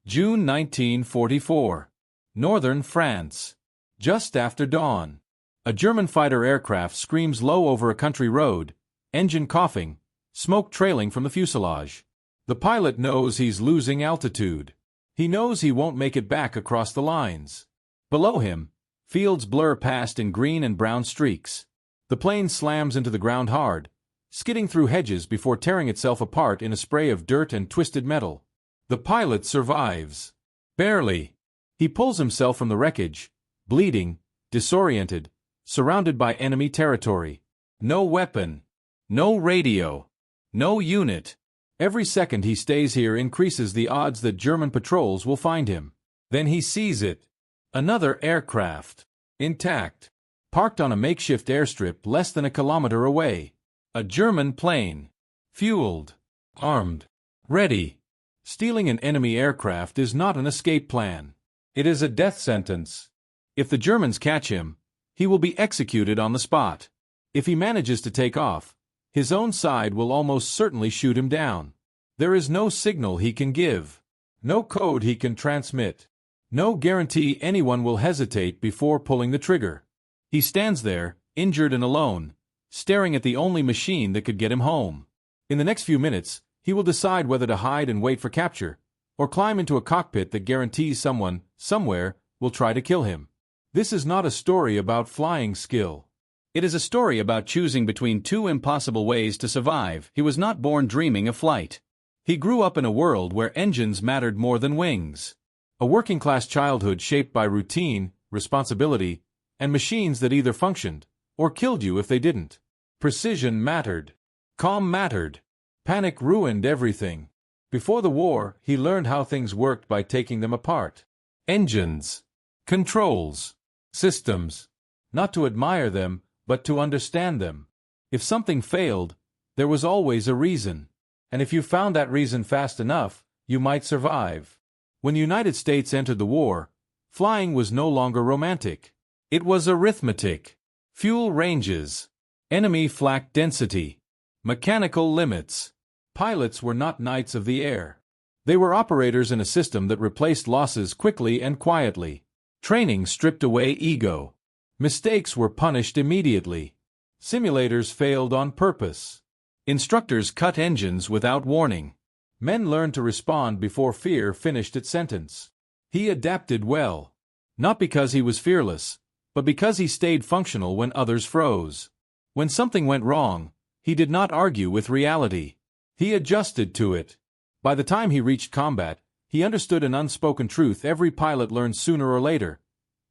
June 1944. Northern France. Just after dawn. A German fighter aircraft screams low over a country road, engine coughing, smoke trailing from the fuselage. The pilot knows he's losing altitude. He knows he won't make it back across the lines. Below him, fields blur past in green and brown streaks. The plane slams into the ground hard, skidding through hedges before tearing itself apart in a spray of dirt and twisted metal. The pilot survives. Barely. He pulls himself from the wreckage, bleeding, disoriented, surrounded by enemy territory. No weapon. No radio. No unit. Every second he stays here increases the odds that German patrols will find him. Then he sees it. Another aircraft. Intact. Parked on a makeshift airstrip less than a kilometer away. A German plane. Fueled. Armed. Ready. Stealing an enemy aircraft is not an escape plan. It is a death sentence. If the Germans catch him, he will be executed on the spot. If he manages to take off, his own side will almost certainly shoot him down. There is no signal he can give. No code he can transmit. No guarantee anyone will hesitate before pulling the trigger. He stands there, injured and alone, staring at the only machine that could get him home. In the next few minutes, he will decide whether to hide and wait for capture, or climb into a cockpit that guarantees someone, somewhere, will try to kill him. This is not a story about flying skill. It is a story about choosing between two impossible ways to survive. He was not born dreaming of flight. He grew up in a world where engines mattered more than wings. A working-class childhood shaped by routine, responsibility, and machines that either functioned or killed you if they didn't. Precision mattered. Calm mattered. Panic ruined everything. Before the war, he learned how things worked by taking them apart. Engines. Controls. Systems. Not to admire them, but to understand them. If something failed, there was always a reason. And if you found that reason fast enough, you might survive. When the United States entered the war, flying was no longer romantic. It was arithmetic. Fuel ranges. Enemy flak density. Mechanical limits. Pilots were not knights of the air. They were operators in a system that replaced losses quickly and quietly. Training stripped away ego. Mistakes were punished immediately. Simulators failed on purpose. Instructors cut engines without warning. Men learned to respond before fear finished its sentence. He adapted well. Not because he was fearless, but because he stayed functional when others froze. When something went wrong, he did not argue with reality. He adjusted to it. By the time he reached combat, he understood an unspoken truth every pilot learns sooner or later.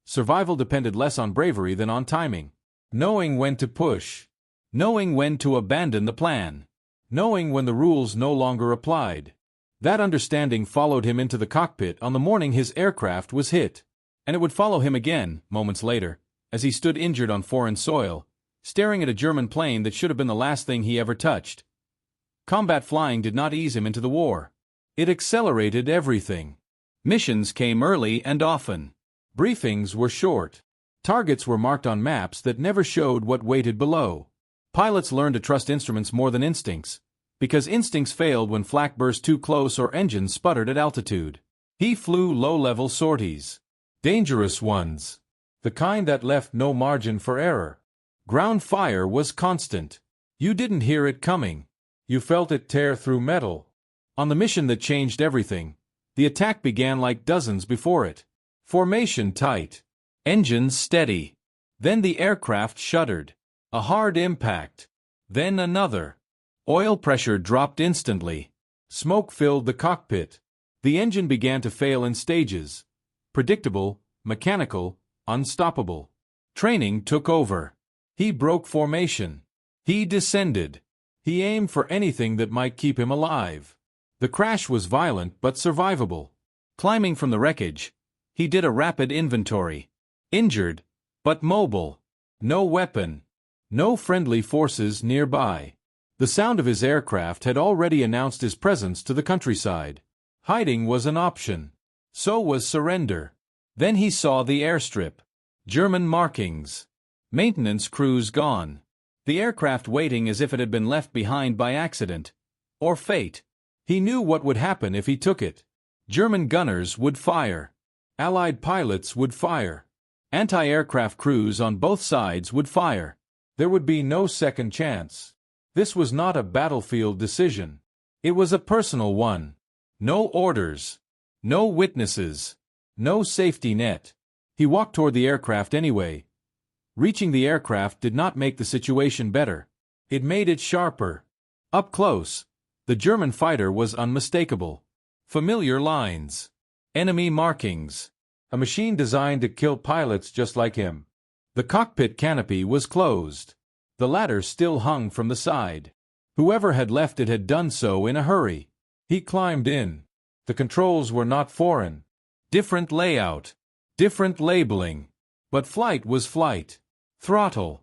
Survival depended less on bravery than on timing. Knowing when to push. Knowing when to abandon the plan. Knowing when the rules no longer applied. That understanding followed him into the cockpit on the morning his aircraft was hit. And it would follow him again, moments later, as he stood injured on foreign soil, staring at a German plane that should have been the last thing he ever touched. Combat flying did not ease him into the war. It accelerated everything. Missions came early and often. Briefings were short. Targets were marked on maps that never showed what waited below. Pilots learned to trust instruments more than instincts, because instincts failed when flak burst too close or engines sputtered at altitude. He flew low-level sorties. Dangerous ones. The kind that left no margin for error. Ground fire was constant. You didn't hear it coming. You felt it tear through metal. On the mission that changed everything, the attack began like dozens before it. Formation tight. Engines steady. Then the aircraft shuddered. A hard impact. Then another. Oil pressure dropped instantly. Smoke filled the cockpit. The engine began to fail in stages. Predictable, mechanical, unstoppable. Training took over. He broke formation. He descended. He aimed for anything that might keep him alive. The crash was violent but survivable. Climbing from the wreckage, he did a rapid inventory. Injured, but mobile. No weapon. No friendly forces nearby. The sound of his aircraft had already announced his presence to the countryside. Hiding was an option. So was surrender. Then he saw the airstrip. German markings. Maintenance crews gone. The aircraft waiting as if it had been left behind by accident. Or fate. He knew what would happen if he took it. German gunners would fire. Allied pilots would fire. Anti-aircraft crews on both sides would fire. There would be no second chance. This was not a battlefield decision. It was a personal one. No orders. No witnesses. No safety net. He walked toward the aircraft anyway. Reaching the aircraft did not make the situation better. It made it sharper. Up close, the German fighter was unmistakable. Familiar lines. Enemy markings. A machine designed to kill pilots just like him. The cockpit canopy was closed. The ladder still hung from the side. Whoever had left it had done so in a hurry. He climbed in. The controls were not foreign. Different layout. Different labeling. But flight was flight. Throttle.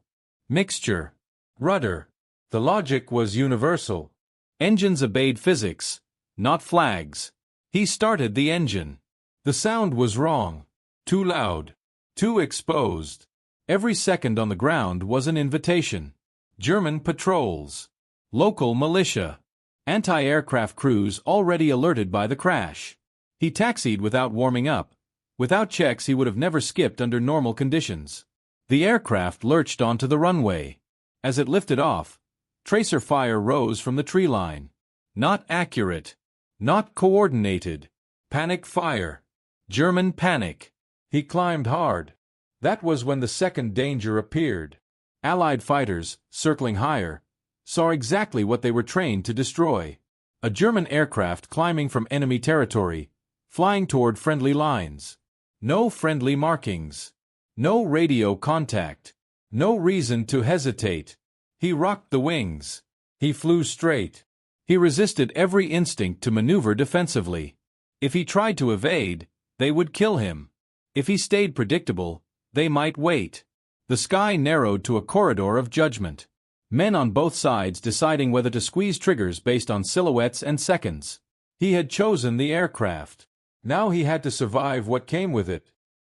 Mixture. Rudder. The logic was universal. Engines obeyed physics, not flags. He started the engine. The sound was wrong. Too loud. Too exposed. Every second on the ground was an invitation. German patrols. Local militia. Anti-aircraft crews already alerted by the crash. He taxied without warming up. Without checks he would have never skipped under normal conditions. The aircraft lurched onto the runway. As it lifted off, tracer fire rose from the tree line. Not accurate. Not coordinated. Panic fire. German panic. He climbed hard. That was when the second danger appeared. Allied fighters, circling higher, saw exactly what they were trained to destroy. A German aircraft climbing from enemy territory, flying toward friendly lines. No friendly markings. No radio contact. No reason to hesitate. He rocked the wings. He flew straight. He resisted every instinct to maneuver defensively. If he tried to evade, they would kill him. If he stayed predictable, they might wait. The sky narrowed to a corridor of judgment. Men on both sides deciding whether to squeeze triggers based on silhouettes and seconds. He had chosen the aircraft. Now he had to survive what came with it.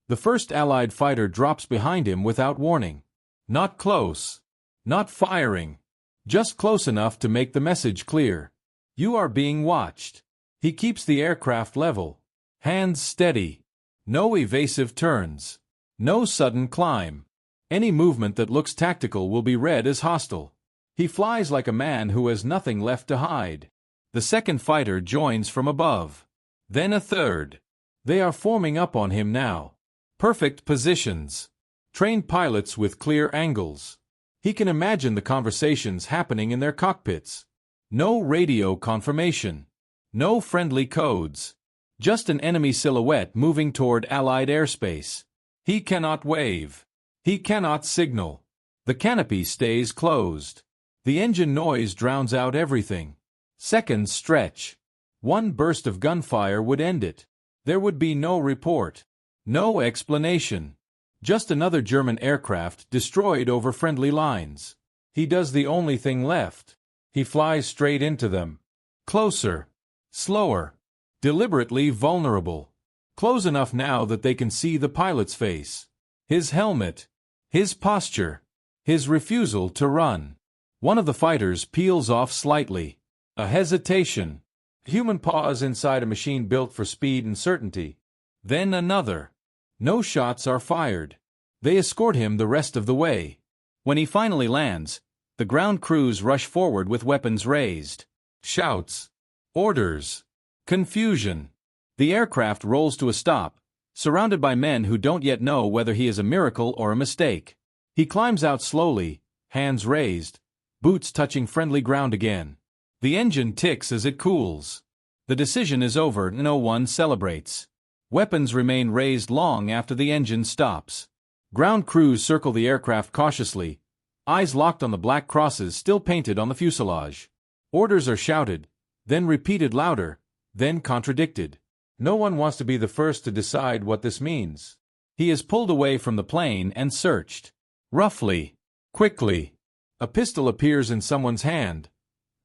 The first Allied fighter drops behind him without warning. Not close. Not firing. Just close enough to make the message clear. You are being watched. He keeps the aircraft level. Hands steady. No evasive turns. No sudden climb. Any movement that looks tactical will be read as hostile. He flies like a man who has nothing left to hide. The second fighter joins from above. Then a third. They are forming up on him now. Perfect positions. Trained pilots with clear angles. He can imagine the conversations happening in their cockpits. No radio confirmation. No friendly codes. Just an enemy silhouette moving toward Allied airspace. He cannot wave. He cannot signal. The canopy stays closed. The engine noise drowns out everything. Seconds stretch. One burst of gunfire would end it. There would be no report. No explanation. Just another German aircraft destroyed over friendly lines. He does the only thing left. He flies straight into them. Closer. Slower. Deliberately vulnerable. Close enough now that they can see the pilot's face. His helmet. His posture. His refusal to run. One of the fighters peels off slightly. A hesitation. Human pause inside a machine built for speed and certainty. Then another. No shots are fired. They escort him the rest of the way. When he finally lands, the ground crews rush forward with weapons raised. Shouts. Orders. Confusion. The aircraft rolls to a stop, surrounded by men who don't yet know whether he is a miracle or a mistake. He climbs out slowly, hands raised, boots touching friendly ground again. The engine ticks as it cools. The decision is over, no one celebrates. Weapons remain raised long after the engine stops. Ground crews circle the aircraft cautiously, eyes locked on the black crosses still painted on the fuselage. Orders are shouted, then repeated louder, then contradicted. No one wants to be the first to decide what this means. He is pulled away from the plane and searched. Roughly. Quickly. A pistol appears in someone's hand,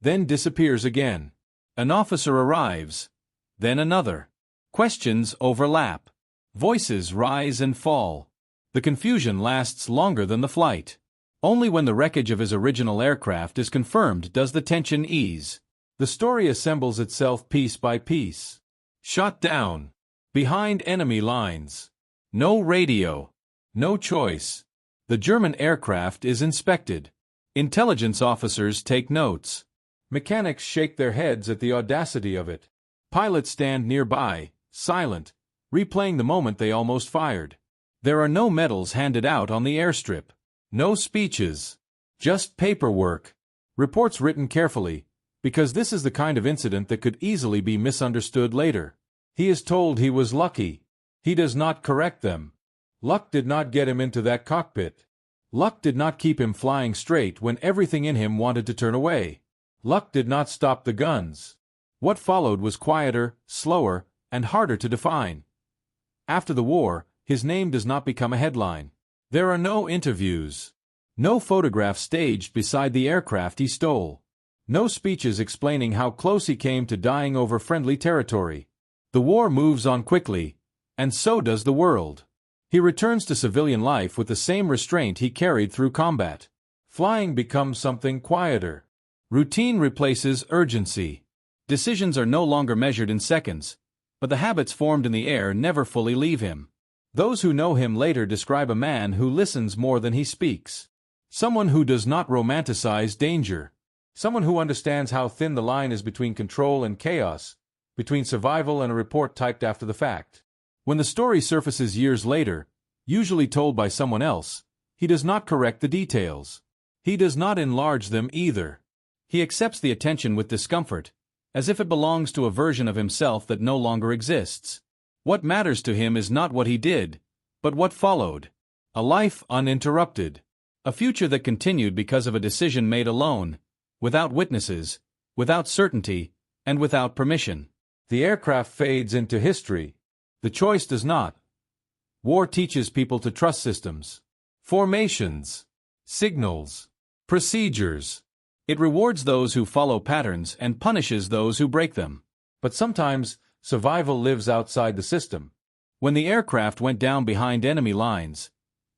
then disappears again. An officer arrives, then another. Questions overlap. Voices rise and fall. The confusion lasts longer than the flight. Only when the wreckage of his original aircraft is confirmed does the tension ease. The story assembles itself piece by piece. Shot down. Behind enemy lines. No radio. No choice. The German aircraft is inspected. Intelligence officers take notes. Mechanics shake their heads at the audacity of it. Pilots stand nearby, silent, replaying the moment they almost fired. There are no medals handed out on the airstrip. No speeches. Just paperwork. Reports written carefully, because this is the kind of incident that could easily be misunderstood later. He is told he was lucky. He does not correct them. Luck did not get him into that cockpit. Luck did not keep him flying straight when everything in him wanted to turn away. Luck did not stop the guns. What followed was quieter, slower, and harder to define. After the war, his name does not become a headline. There are no interviews. No photographs staged beside the aircraft he stole. No speeches explaining how close he came to dying over friendly territory. The war moves on quickly, and so does the world. He returns to civilian life with the same restraint he carried through combat. Flying becomes something quieter. Routine replaces urgency. Decisions are no longer measured in seconds, but the habits formed in the air never fully leave him. Those who know him later describe a man who listens more than he speaks. Someone who does not romanticize danger. Someone who understands how thin the line is between control and chaos, between survival and a report typed after the fact. When the story surfaces years later, usually told by someone else, he does not correct the details. He does not enlarge them either. He accepts the attention with discomfort, as if it belongs to a version of himself that no longer exists. What matters to him is not what he did, but what followed. A life uninterrupted. A future that continued because of a decision made alone, without witnesses, without certainty, and without permission. The aircraft fades into history. The choice does not. War teaches people to trust systems, formations, signals, procedures. It rewards those who follow patterns and punishes those who break them. But sometimes, survival lives outside the system. When the aircraft went down behind enemy lines,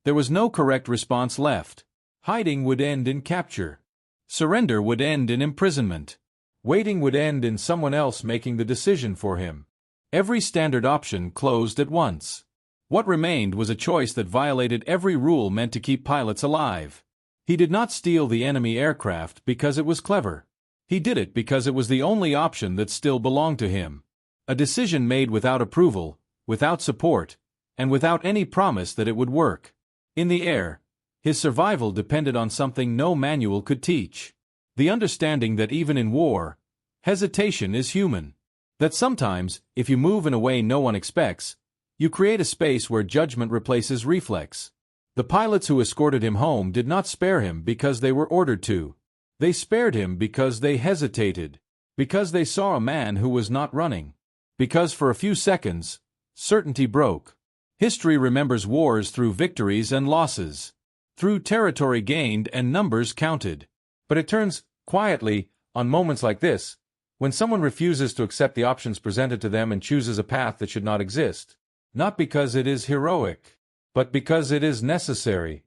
there was no correct response left. Hiding would end in capture. Surrender would end in imprisonment. Waiting would end in someone else making the decision for him. Every standard option closed at once. What remained was a choice that violated every rule meant to keep pilots alive. He did not steal the enemy aircraft because it was clever. He did it because it was the only option that still belonged to him. A decision made without approval, without support, and without any promise that it would work. In the air, his survival depended on something no manual could teach. The understanding that even in war, hesitation is human. That sometimes, if you move in a way no one expects, you create a space where judgment replaces reflex. The pilots who escorted him home did not spare him because they were ordered to. They spared him because they hesitated. Because they saw a man who was not running. Because for a few seconds, certainty broke. History remembers wars through victories and losses. Through territory gained and numbers counted. But it turns, quietly, on moments like this, when someone refuses to accept the options presented to them and chooses a path that should not exist. Not because it is heroic, but because it is necessary.